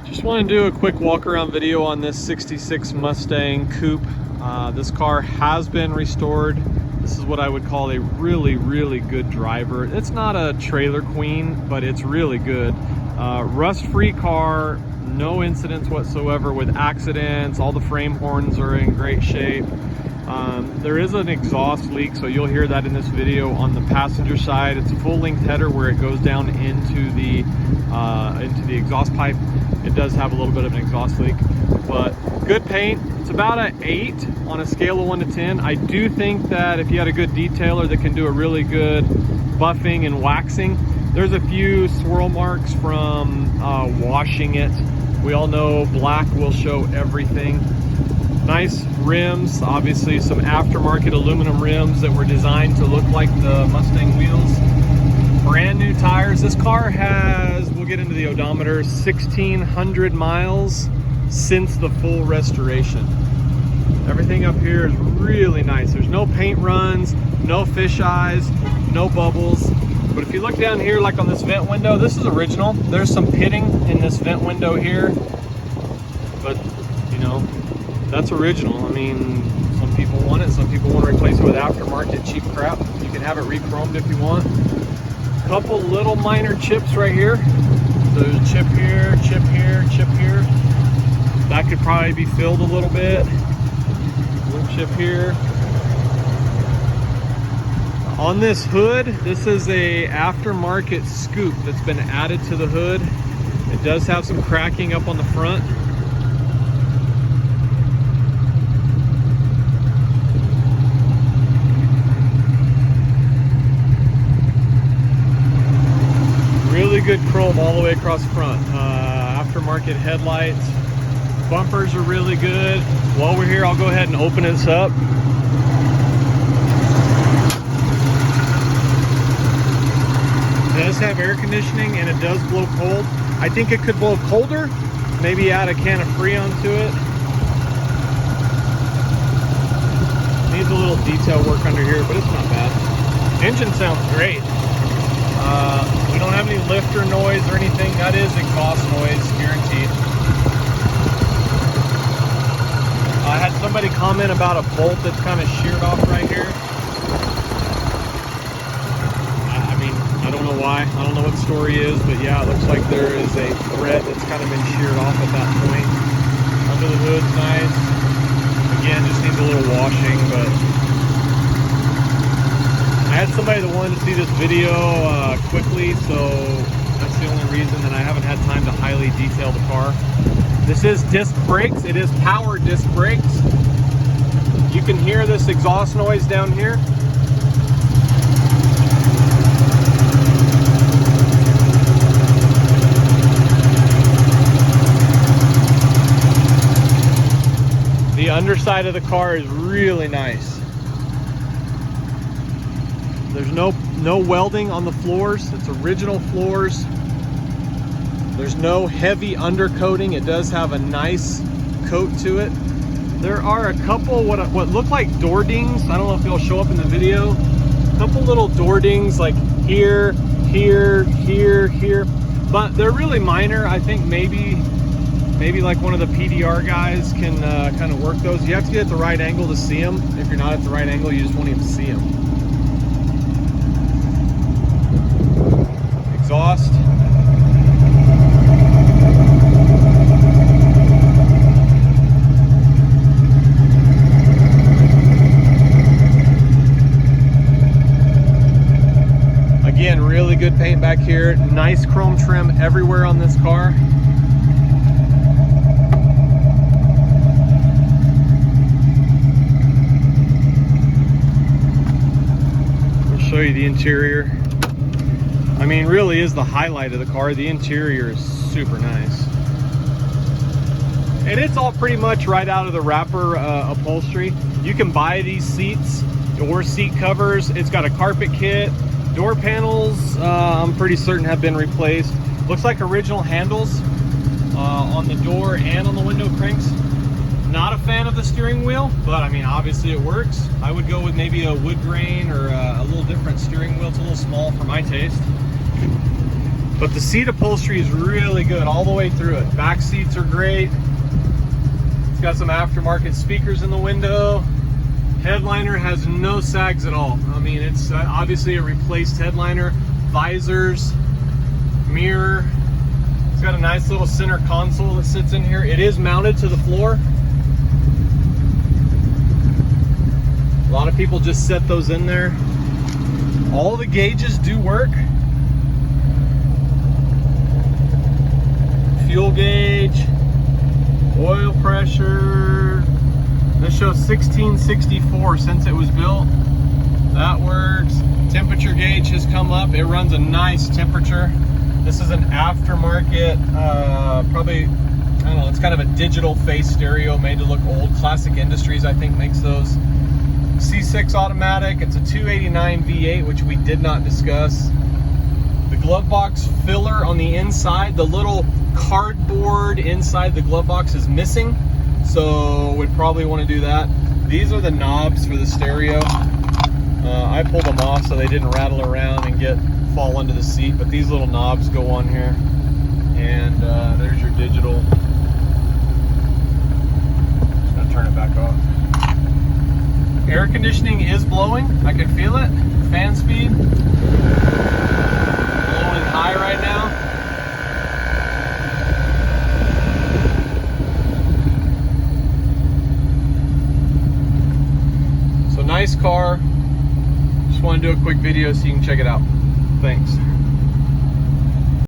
Just want to do a quick walk around video on this 66 Mustang Coupe. This car has been restored. This is what I would call a really good driver. It's not a trailer queen, but it's really good. Rust-free car, no incidents whatsoever with accidents. All the frame horns are in great shape. There is an exhaust leak, so you'll hear that in this video on the passenger side. It's a full-length header where it goes down into the exhaust pipe. It does have a little bit of an exhaust leak, but good paint. It's about an 8 on a scale of 1 to 10. I do think that if you had a good detailer that can do a really good buffing and waxing, there's a few swirl marks from washing it. We all know black will show everything. Nice rims, obviously some aftermarket aluminum rims that were designed to look like the Mustang wheels. Brand new tires. This car has, we'll get into the odometer, 1,600 miles since the full restoration. Everything up here is really nice. There's no paint runs, no fish eyes, no bubbles. But if you look down here, like on this vent window, this is original. There's some pitting in this vent window here, but you know, that's original. I mean, some people want it, some people want to replace it with aftermarket cheap crap. You can have it re-chromed if you want. Couple little minor chips right here. There's a chip here, chip here, chip here. That could probably be filled a little bit. Little chip here. On this hood, this is a aftermarket scoop that's been added to the hood. It does have some cracking up on the front. Really good chrome all the way across the front. Aftermarket headlights. Bumpers are really good. While we're here, I'll go ahead and open this up. It does have air conditioning and it does blow cold. I think it could blow colder. Maybe add a can of Freon to it. Needs a little detail work under here, but it's not bad. Engine sounds great. We don't have any lifter noise or anything. That is exhaust noise, guaranteed. I had somebody comment about a bolt that's kind of sheared off right here. I mean, I don't know why. I don't know what the story is, but yeah, it looks like there is a thread that's kind of been sheared off at that point. Under the hood's nice. Again, just needs a little washing, but I had somebody that wanted to see this video quickly, so that's the only reason that I haven't had time to highly detail the car. This is disc brakes. It is power disc brakes. You can hear this exhaust noise down here. The underside of the car is really nice. There's no welding on the floors. It's original floors. There's no heavy undercoating. It does have a nice coat to it. There are a couple what look like door dings. I don't know if they'll show up in the video. A couple little door dings like here, here, here, here. But they're really minor. I think maybe like one of the PDR guys can kind of work those. You have to get at the right angle to see them. If you're not at the right angle, you just won't even see them. Exhaust. Again, really good paint back here. Nice chrome trim everywhere on this car. I'll show you the interior. I mean, really is the highlight of the car. The interior is super nice. And it's all pretty much right out of the wrapper upholstery. You can buy these seats or seat covers. It's got a carpet kit. Door panels, I'm pretty certain have been replaced. Looks like original handles on the door and on the window cranks. Not a fan of the steering wheel, but I mean, obviously it works. I would go with maybe a wood grain or a little different steering wheel. It's a little small for my taste. But the seat upholstery is really good all the way through it. Back seats are great. It's got some aftermarket speakers in the window. Headliner has no sags at all. I mean, it's obviously a replaced headliner. Visors, mirror. It's got a nice little center console that sits in here. It is mounted to the floor. A lot of people just set those in there. All the gauges do work. Fuel gauge, oil pressure. This shows 1664 since it was built. That works. Temperature gauge has come up. It runs a nice temperature. This is an aftermarket, probably, I don't know, it's kind of a digital face stereo made to look old. Classic Industries, I think, makes those. C6 automatic. It's a 289 V8, which we did not discuss. The glove box filler on the inside, the little cardboard inside the glove box is missing, so we'd probably want to do that. These are the knobs for the stereo. I pulled them off so they didn't rattle around and fall into the seat, but these little knobs go on here. And there's your digital. Just gonna turn it back off. Air conditioning is blowing. I can feel it. Fan speed. Blowing high right now. So nice car. Just want to do a quick video so you can check it out. Thanks.